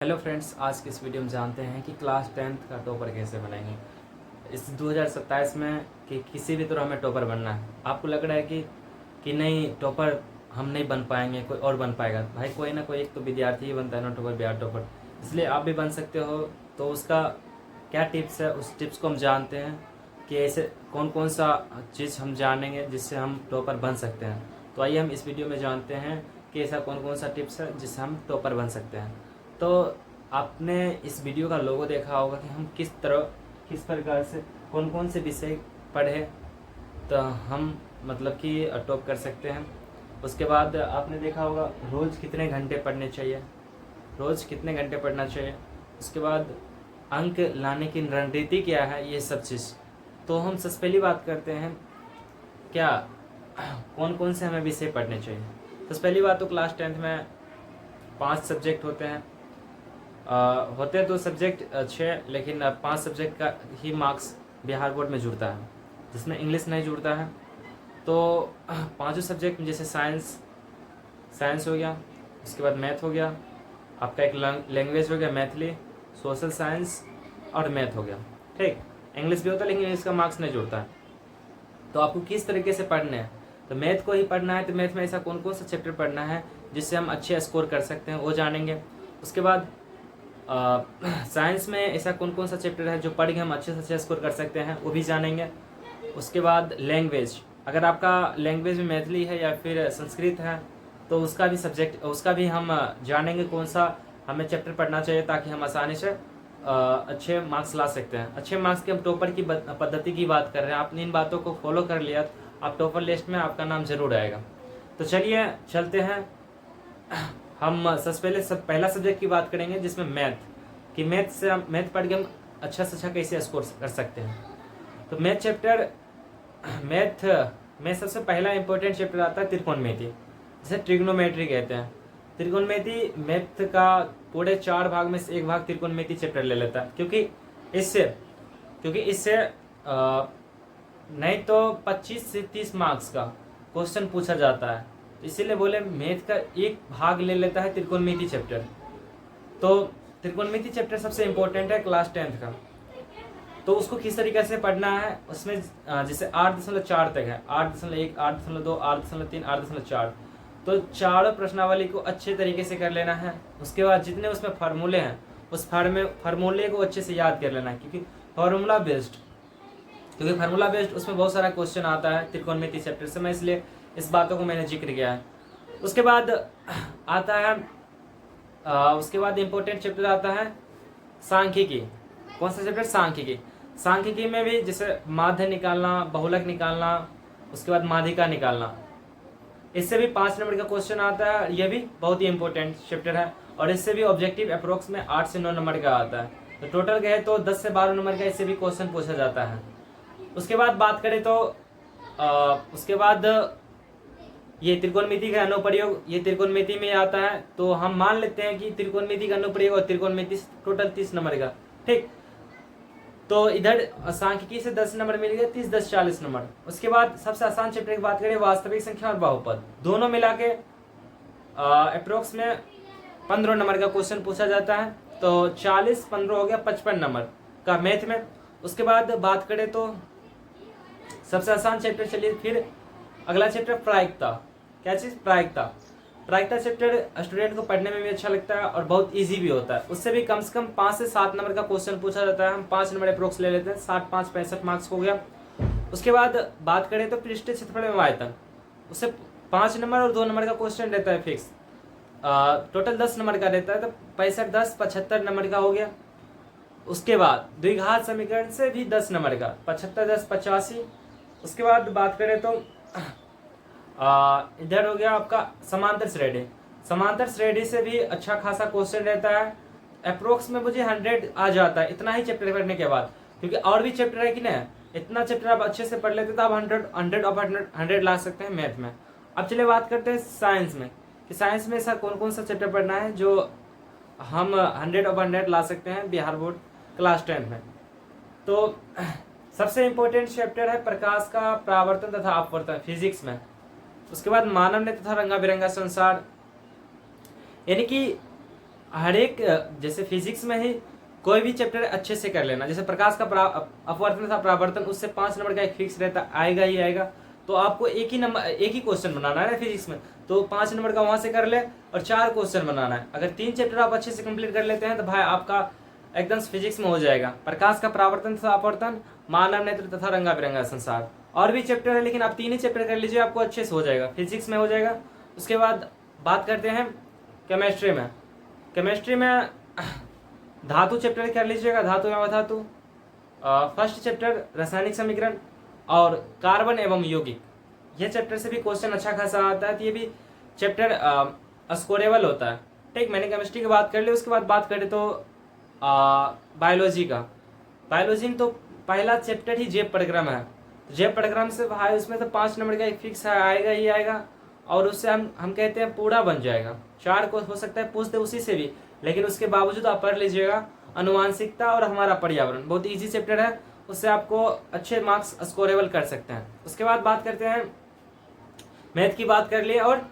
Hello friends, आज के इस वीडियो में जानते हैं कि क्लास 10th का टॉपर कैसे बनेंगे इस 2027 में। कि किसी भी तरह हमें टॉपर बनना है। आपको लग रहा है कि नहीं, टॉपर हम नहीं बन पाएंगे, कोई और बन पाएगा। भाई कोई ना कोई एक तो विद्यार्थी ही बनता है ना टॉपर, बिहार टॉपर। इसलिए आप भी बन सकते हो। तो उसका क्या टिप्स है, उस टिप्स को हम जानते हैं कि ऐसे कौन कौन सा चीज़ हम जानेंगे जिससे हम टॉपर बन सकते हैं। तो आइए हम इस वीडियो में जानते हैं कि ऐसा कौन कौन सा टिप्स है जिससे हम टॉपर बन सकते हैं। तो आपने इस वीडियो का लोगो देखा होगा कि हम किस प्रकार से कौन कौन से विषय पढ़े तो हम मतलब कि टॉप कर सकते हैं। उसके बाद आपने देखा होगा रोज़ कितने घंटे पढ़ने चाहिए, रोज़ कितने घंटे पढ़ना चाहिए। उसके बाद अंक लाने की रणनीति क्या है, ये सब चीज़। तो हम सबसे पहली बात करते हैं क्या कौन कौन से हमें विषय पढ़ने चाहिए। सबसे पहली बात तो क्लास 10th में 5 सब्जेक्ट होते हैं। होते हैं 2 सब्जेक्ट अच्छे, लेकिन 5 सब्जेक्ट का ही मार्क्स बिहार बोर्ड में जुड़ता है, जिसमें इंग्लिश नहीं जुड़ता है। तो पांचों सब्जेक्ट में जैसे साइंस हो गया, उसके बाद मैथ हो गया, आपका एक लैंग्वेज हो गया मैथिली, सोशल साइंस और मैथ हो गया। ठीक, इंग्लिश भी होता है लेकिन इंग्लिश का मार्क्स नहीं जुड़ता है। तो आपको किस तरीके से पढ़ना है, तो मैथ को ही पढ़ना है। तो मैथ में ऐसा कौन कौन सा चैप्टर पढ़ना है जिससे हम अच्छे स्कोर कर सकते हैं, वो जानेंगे। उसके बाद साइंस में ऐसा कौन कौन सा चैप्टर है जो पढ़ के हम अच्छे से अच्छे स्कोर कर सकते हैं, वो भी जानेंगे। उसके बाद लैंग्वेज, अगर आपका लैंग्वेज में मैथिली है या फिर संस्कृत है तो उसका भी हम जानेंगे कौन सा हमें चैप्टर पढ़ना चाहिए, ताकि हम आसानी से अच्छे मार्क्स ला सकते हैं। अच्छे मार्क्स के हम टॉपर की पद्धति की बात कर रहे हैं। आपने इन बातों को फॉलो कर लिया तो आप टॉपर लिस्ट में आपका नाम जरूर आएगा। तो चलिए चलते हैं। हम सबसे पहले पहला सब्जेक्ट की बात करेंगे जिसमें मैथ पढ़ के हम अच्छा से अच्छा कैसे स्कोर कर सकते हैं। तो मैथ में सबसे पहला इंपॉर्टेंट चैप्टर आता है त्रिकोणमिति, जिसे ट्रिग्नोमेट्री कहते हैं। त्रिकोणमिति मैथ का पूरे 4 भाग में से एक भाग त्रिकोणमिति चैप्टर ले लेता है, क्योंकि इससे नहीं तो 25 से 30 मार्क्स का क्वेश्चन पूछा जाता है। इसीलिए बोले मैथ का एक भाग ले लेता है त्रिकोणमिति चैप्टर। तो त्रिकोणमिति चैप्टर सबसे इम्पोर्टेंट है क्लास 10th का। तो उसको किस तरीके से पढ़ना है, उसमें जैसे 8.4 तक है, 8.1, 8.2, 8.3, 8.4। तो चारों प्रश्नावली को अच्छे तरीके से कर लेना है। उसके बाद जितने उसमें फार्मूले हैं उस फार्मूले को अच्छे से याद कर लेना है, क्योंकि फार्मूला बेस्ड उसमें बहुत सारा क्वेश्चन आता है त्रिकोणमिति चैप्टर से। मैं इसलिए इस बातों को मैंने जिक्र किया है। उसके बाद आता है उसके बाद इम्पोर्टेंट चैप्टर आता है सांख्यिकी। कौन सा चैप्टर? सांख्यिकी। सांख्यिकी में भी जैसे माध्य निकालना, बहुलक निकालना, उसके बाद माध्यिका निकालना, इससे भी 5 नंबर का क्वेश्चन आता है। यह भी बहुत ही इंपॉर्टेंट चैप्टर है और इससे भी ऑब्जेक्टिव अप्रोक्स में 8 से 9 नंबर का आता है। तो टोटल कहे तो 10 से 12 नंबर का इससे भी क्वेश्चन पूछा जाता है। उसके बाद बात करें तो उसके बाद ये त्रिकोणमिति का अनुप्रयोग, ये त्रिकोणमिति में आता है। तो हम मान लेते हैं कि त्रिकोणमिति का अनुप्रयोग और त्रिकोणमिति टोटल 30 नंबर का। ठीक, तो इधर सांख्यिकी से 10 नंबर मिल गए, 30 10 40 नंबर। उसके बाद सबसे आसान चैप्टर की बात करें, वास्तविक संख्या और बहुपद, दोनों मिला के अप्रोक्स में 15 नंबर का क्वेश्चन पूछा जाता है। तो 40 15 हो गया 55 नंबर का मैथ में। उसके बाद बात करें तो सबसे आसान चैप्टर, चलिए फिर अगला चैप्टर प्रायिकता। क्या चीज? प्रायिकता चैप्टर स्टूडेंट को पढ़ने में भी अच्छा लगता है और बहुत इजी भी होता है। उससे भी कम से कम 5 से 7 नंबर का क्वेश्चन पूछा जाता है। हम 5 नंबर अप्रोक्स ले लेते हैं, 60 5 65 मार्क्स हो गया। उसके बाद बात करें तो पृष्ठीय क्षेत्रफल एवं आयतन, उससे 5 नंबर और 2 नंबर का क्वेश्चन रहता है फिक्स। टोटल 10 नंबर का रहता है, तो 65 10 75 नंबर का हो गया। उसके बाद द्विघात समीकरण से भी 10 नंबर का, 75 10 85। उसके बाद बात करें तो इधर हो गया आपका समांतर श्रेणी से भी अच्छा खासा क्वेश्चन रहता है। अप्रोक्स में मुझे 100 आ जाता है इतना ही चैप्टर पढ़ने के बाद, क्योंकि और भी चैप्टर है कि ना, इतना चैप्टर आप अच्छे से पढ़ लेते तो आप 100 ला सकते हैं मैथ में। अब चलिए बात करते हैं साइंस में, कि साइंस में ऐसा कौन कौन सा चैप्टर पढ़ना है जो हम 100 ला सकते हैं बिहार बोर्ड क्लास 10 में। तो सबसे इम्पोर्टेंट चैप्टर है प्रकाश का परावर्तन तथा अपवर्तन, फिजिक्स में। उसके बाद मानव ने तथा रंगा बिरंगा संसार, यानी कि हर एक जैसे फिजिक्स में ही कोई भी चैप्टर अच्छे से कर लेना, जैसे प्रकाश का अपवर्तन था परावर्तन, उससे 5 नंबर का एक फिक्स रहता, आएगा ही आएगा। तो आपको एक ही क्वेश्चन बनाना है ना फिजिक्स में, तो 5 नंबर का वहां से कर ले और 4 क्वेश्चन बनाना है। अगर 3 चैप्टर आप अच्छे से कंप्लीट कर लेते हैं तो भाई आपका एकदम फिजिक्स में हो जाएगा। प्रकाश का परावर्तन तथा अपवर्तन, मानव नेत्र तथा रंगा बिरंगा संसार, और भी चैप्टर है लेकिन आप 3 ही चैप्टर कर लीजिए, आपको अच्छे से हो जाएगा, फिजिक्स में हो जाएगा। उसके बाद बात करते हैं केमिस्ट्री में। केमिस्ट्री में धातु चैप्टर कर लीजिएगा, धातु एवं अधातु। फर्स्ट चैप्टर रासायनिक समीकरण और कार्बन एवं यौगिक, ये चैप्टर से भी क्वेश्चन अच्छा खासा आता है, तो ये भी चैप्टर स्कोरेबल होता है। ठीक, मैंने केमिस्ट्री की बात कर ली। उसके बाद बात करें तो बायोलॉजी का। बायोलॉजी में तो पहला चैप्टर ही जैव परिक्रम है। जैव परिक्रम से भाई उसमें तो 5 नंबर का एक फिक्स है, आएगा ही आएगा, और उससे हम कहते हैं पूरा बन जाएगा। 4 को हो सकता है पूछ दे उसी से भी, लेकिन उसके बावजूद आप पढ़ लीजिएगा। अनुवांशिकता और हमारा पर्यावरण बहुत इजी चैप्टर है, उससे आपको अच्छे मार्क्स स्कोरेबल कर सकते हैं। उसके बाद बात करते हैं, मैथ की बात कर लिए और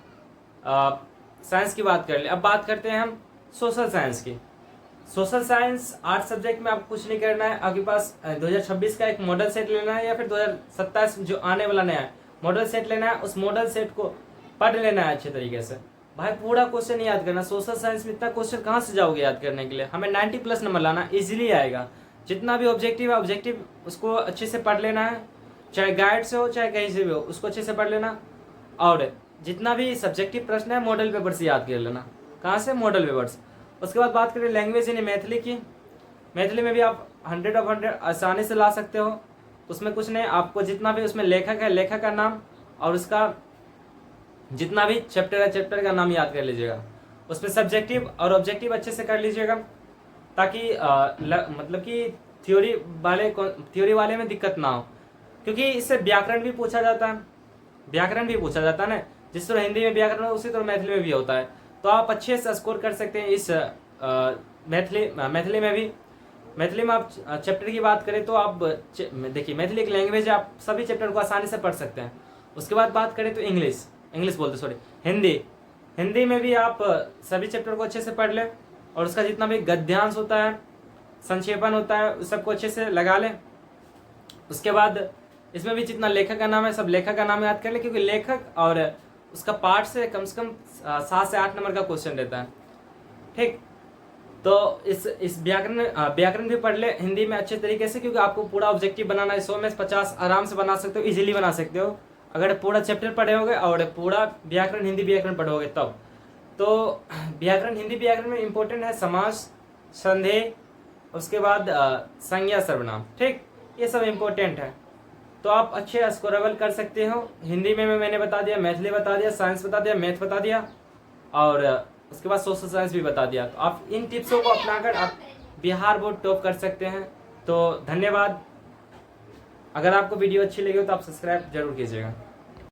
साइंस की बात कर ली। अब बात करते हैं हम सोशल साइंस की। सोशल साइंस 8 सब्जेक्ट में आपको कुछ नहीं करना है। आपके पास 2026 का एक मॉडल सेट लेना है, या फिर 2027 जो आने वाला नया है मॉडल सेट लेना है। उस मॉडल सेट को पढ़ लेना है अच्छे तरीके से। भाई पूरा क्वेश्चन याद करना, सोशल साइंस में इतना क्वेश्चन कहाँ से जाओगे याद करने के लिए। हमें 90+ नंबर लाना, इजीली आएगा। जितना भी ऑब्जेक्टिव है ऑब्जेक्टिव उसको अच्छे से पढ़ लेना है, चाहे गाइड से हो चाहे कहीं से भी हो, उसको अच्छे से पढ़ लेना। और जितना भी सब्जेक्टिव प्रश्न है मॉडल पेपर से याद कर लेना। कहाँ से? Model papers. उसके बाद बात करें लैंग्वेज यानी मैथिली की। मैथिली में भी आप 100/100 आसानी से ला सकते हो। उसमें कुछ नहीं, आपको जितना भी उसमें लेखक है, लेखक का नाम और उसका जितना भी चैप्टर है चैप्टर का नाम याद कर लीजिएगा। उसमें सब्जेक्टिव और ऑब्जेक्टिव अच्छे से कर लीजिएगा, ताकि मतलब कि थ्योरी वाले में दिक्कत ना हो, क्योंकि इससे व्याकरण भी पूछा जाता है। व्याकरण भी पूछा जाता है ना, जिस तरह हिंदी में व्याकरण है उसी तरह मैथिली में भी होता है। तो आप अच्छे से स्कोर कर सकते हैं इस मैथिली में भी। मैथिली में आप चैप्टर की बात करें तो आप देखिए मैथिली एक लैंग्वेज है, आप सभी चैप्टर को आसानी से पढ़ सकते हैं। उसके बाद बात करें तो हिंदी में भी आप सभी चैप्टर को अच्छे से पढ़ लें, और उसका जितना भी गद्यांश होता है, संक्षेपण होता है, उस सबको अच्छे से लगा लें। उसके बाद इसमें भी जितना लेखक का नाम है सब लेखक का नाम याद कर ले, क्योंकि लेखक और उसका पार्ट से कम 7 से 8 नंबर का क्वेश्चन रहता है। ठीक, तो इस व्याकरण भी पढ़ ले हिंदी में अच्छे तरीके से, क्योंकि आपको पूरा ऑब्जेक्टिव बनाना है। 100 में 50 आराम से बना सकते हो, इजीली बना सकते हो, अगर पूरा चैप्टर पढ़े होगे और पूरा व्याकरण हिंदी व्याकरण पढ़ोगे तब। तो व्याकरण हिंदी व्याकरण में इंपॉर्टेंट है समास, संदेह, उसके बाद संज्ञा सर्वनाम। ठीक, ये सब इंपॉर्टेंट है, तो आप अच्छे स्कोरेबल कर सकते हो। हिंदी में मैंने बता दिया, मैथिली बता दिया, साइंस बता दिया, मैथ बता दिया, और उसके बाद सोशल साइंस भी बता दिया। तो आप इन टिप्सों को अपनाकर आप बिहार बोर्ड टॉप कर सकते हैं। तो धन्यवाद। अगर आपको वीडियो अच्छी लगी हो तो आप सब्सक्राइब जरूर कीजिएगा।